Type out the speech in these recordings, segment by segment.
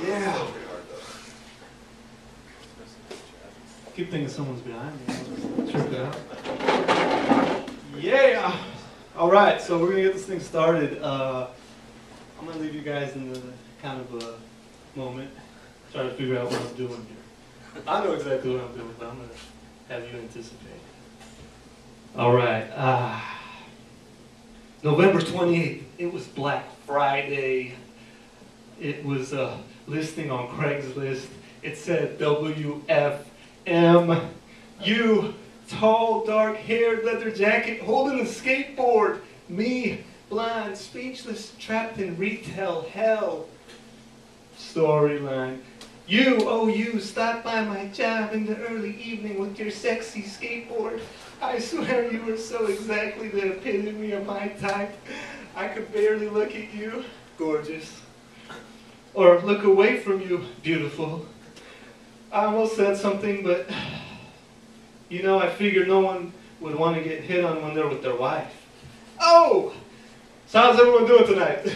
Yeah. Keep thinking someone's behind me. Check that out. Yeah. All right, so we're gonna get this thing started. I'm gonna leave you guys in the kind of a moment, try to figure out what I'm doing here. I know exactly what I'm doing, but I'm gonna have you anticipate. All right. November 28th. It was Black Friday. It was a listing on Craigslist. It said WFM. You, tall, dark-haired, leather jacket, holding a skateboard. Me, blind, speechless, trapped in retail hell. Storyline. You, oh you, stopped by my job in the early evening with your sexy skateboard. I swear you were so exactly the epitome of my type. I could barely look at you, gorgeous. Or look away from you, beautiful. I almost said something, but you know, I figured no one would want to get hit on when they're with their wife. Oh! So how's everyone doing tonight?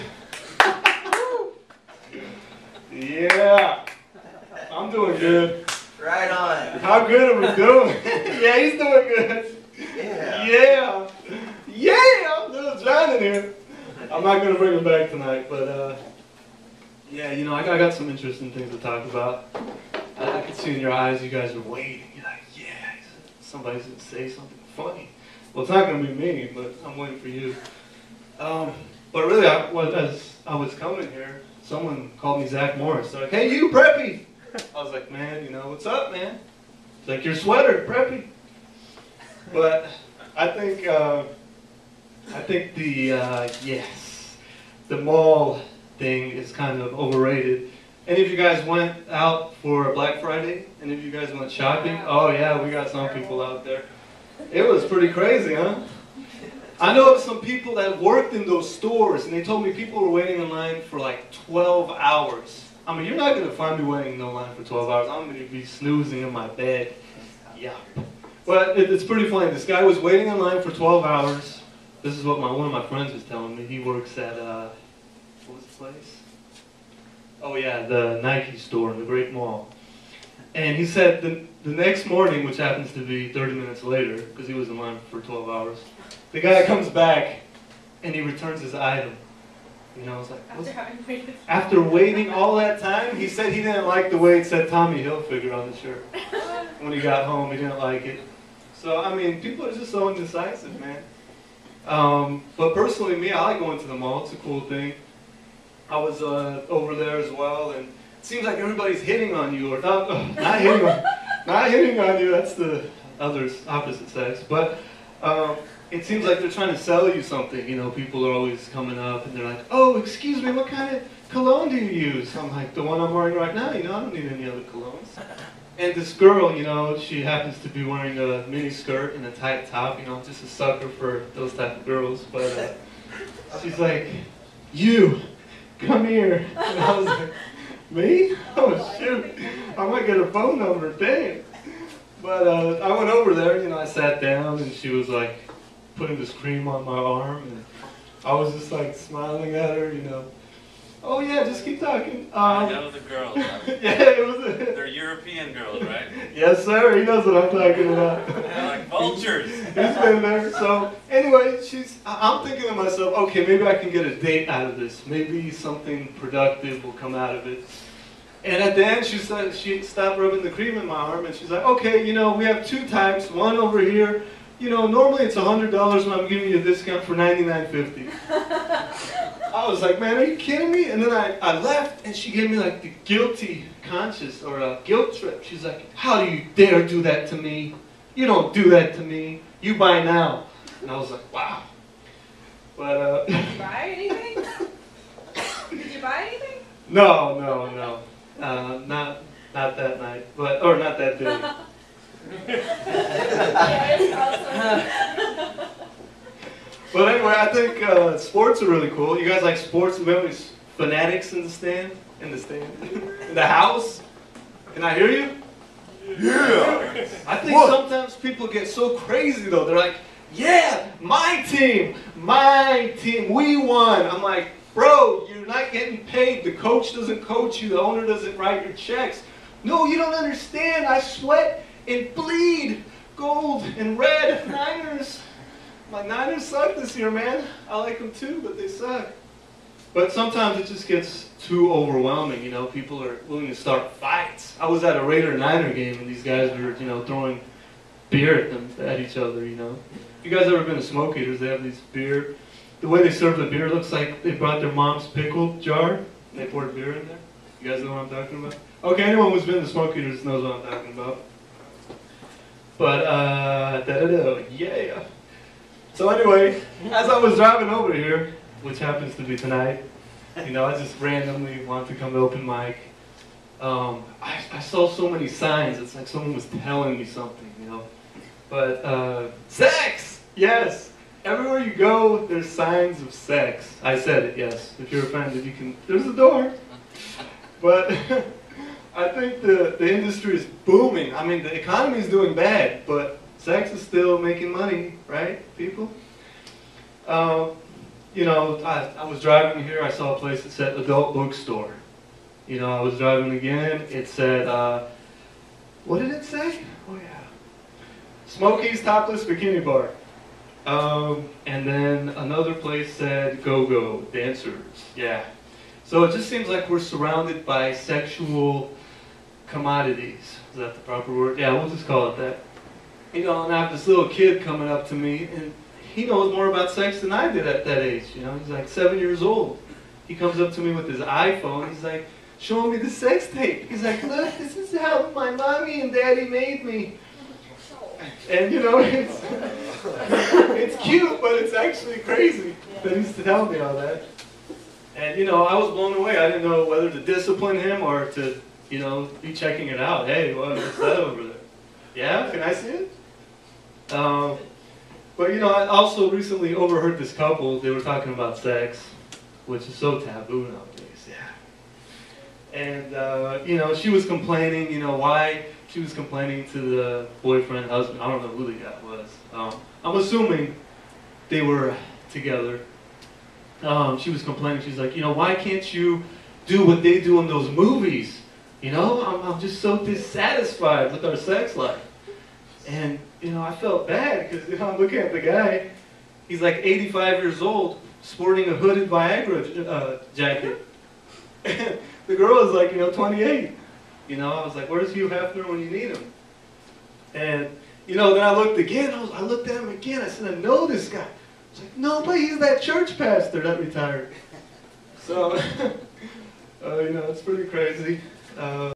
Yeah, I'm doing good. Right on. How good are we doing? Yeah, he's doing good. Yeah. Yeah. Yeah, little John in here. I'm not going to bring him back tonight, but yeah, you know, I got some interesting things to talk about. I can see in your eyes you guys are waiting. You're like, yeah, somebody's going to say something funny. Well, it's not going to be me, but I'm waiting for you. But really, as I was coming here, someone called me Zach Morris. They're like, hey, you, Preppy. I was like, man, you know, what's up, man? It's like, your sweater, Preppy. But I think the mall thing is kind of overrated. Any of you guys went out for Black Friday? Any of you guys went shopping? Oh yeah, we got some people out there. It was pretty crazy, huh? I know of some people that worked in those stores, and they told me people were waiting in line for like 12 hours. I mean, you're not going to find me waiting in no line for 12 hours. I'm going to be snoozing in my bed. Yeah. But it's pretty funny. This guy was waiting in line for 12 hours. This is what one of my friends was telling me. He works at, what was the place? Oh yeah, the Nike store in the Great Mall. And he said the next morning, which happens to be 30 minutes later, because he was in line for 12 hours, the guy comes back and he returns his item. You know, it's like, after waiting all that time, he said he didn't like the way it said Tommy Hilfiger on the shirt. When he got home, he didn't like it. So, I mean, people are just so indecisive, man. But personally, me, I like going to the mall. It's a cool thing. I was over there as well, and it seems like everybody's hitting on you, or not hitting on you. That's the opposite sex. But it seems like they're trying to sell you something. You know, people are always coming up, and they're like, "Oh, excuse me, what kind of cologne do you use?" I'm like, "The one I'm wearing right now. You know, I don't need any other colognes." And this girl, you know, she happens to be wearing a mini skirt and a tight top. You know, just a sucker for those type of girls. But she's like, "You, come here." And I was like, "Me? Oh shoot, I might get a phone number, dang." But I went over there, you know, I sat down, and she was like putting this cream on my arm, and I was just like smiling at her, you know. Oh yeah, just keep talking. I know the girls. Yeah, it was. They're European girls, right? Yes, sir. He knows what I'm talking about. They're like vultures. He's been there. So anyway, I'm thinking to myself, okay, maybe I can get a date out of this. Maybe something productive will come out of it. And at the end, she said she stopped rubbing the cream in my arm, and she's like, okay, you know, we have two types. One over here. You know, normally it's $100, and I'm giving you a discount for $99.50. I was like, man, are you kidding me? And then I left, and she gave me like the guilty conscience, or a guilt trip. She's like, how do you dare do that to me? You don't do that to me. You buy now. And I was like, wow. But Did you buy anything? Did you buy anything? No. Not that night, or not that day. But anyway, I think sports are really cool. You guys like sports? We have these fanatics in the stand, in the house. Can I hear you? Yeah. I think sometimes people get so crazy though. They're like, "Yeah, my team, we won." I'm like, Bro, you're not getting paid. The coach doesn't coach you. The owner doesn't write your checks. No, you don't understand. I sweat and bleed gold and red Niners. My Niners suck this year, man. I like them too, but they suck. But sometimes it just gets too overwhelming, you know. People are willing to start fights. I was at a Raider-Niner game, and these guys were, you know, throwing beer at each other, you know. You guys ever been to Smoke Eaters? They have these beer. The way they serve the beer looks like they brought their mom's pickle jar, and they poured beer in there. You guys know what I'm talking about? Okay, anyone who's been to Smoke Eaters knows what I'm talking about. But, yeah. So anyway, as I was driving over here, which happens to be tonight, you know, I just randomly wanted to come to open mic. I saw so many signs. It's like someone was telling me something, you know. But sex, yes. Everywhere you go, there's signs of sex. I said it, yes. If you're offended, you can. There's a door. But I think the industry is booming. I mean, the economy is doing bad, but sex is still making money, right, people? You know, I was driving here, I saw a place that said adult bookstore. You know, I was driving again, it said, what did it say? Oh yeah. Smokey's Topless Bikini Bar. And then another place said go-go, dancers, yeah. So it just seems like we're surrounded by sexual commodities. Is that the proper word? Yeah, we'll just call it that. You know, and I have this little kid coming up to me, and he knows more about sex than I did at that age, you know. He's like 7 years old. He comes up to me with his iPhone. He's like, showing me the sex tape. He's like, look, this is how my mommy and daddy made me. And, you know, it's cute, but it's actually crazy that he's telling me all that. And, you know, I was blown away. I didn't know whether to discipline him or to, you know, be checking it out. Hey, what's that over there? Yeah, can I see it? But, you know, I also recently overheard this couple. They were talking about sex, which is so taboo nowadays, yeah. And, you know, she was complaining, you know, why she was complaining to the boyfriend, husband. I don't know who the guy was. I'm assuming they were together. She was complaining. She's like, you know, why can't you do what they do in those movies? You know, I'm just so dissatisfied with our sex life. And, you know, I felt bad because, you know, I'm looking at the guy. He's like 85 years old, sporting a hooded Viagra jacket. And the girl is like, you know, 28. You know, I was like, where's Hugh Hefner when you need him? And, you know, then I looked again. I looked at him again. I said, I know this guy. I was like, no, but he's that church pastor that retired. So, you know, it's pretty crazy.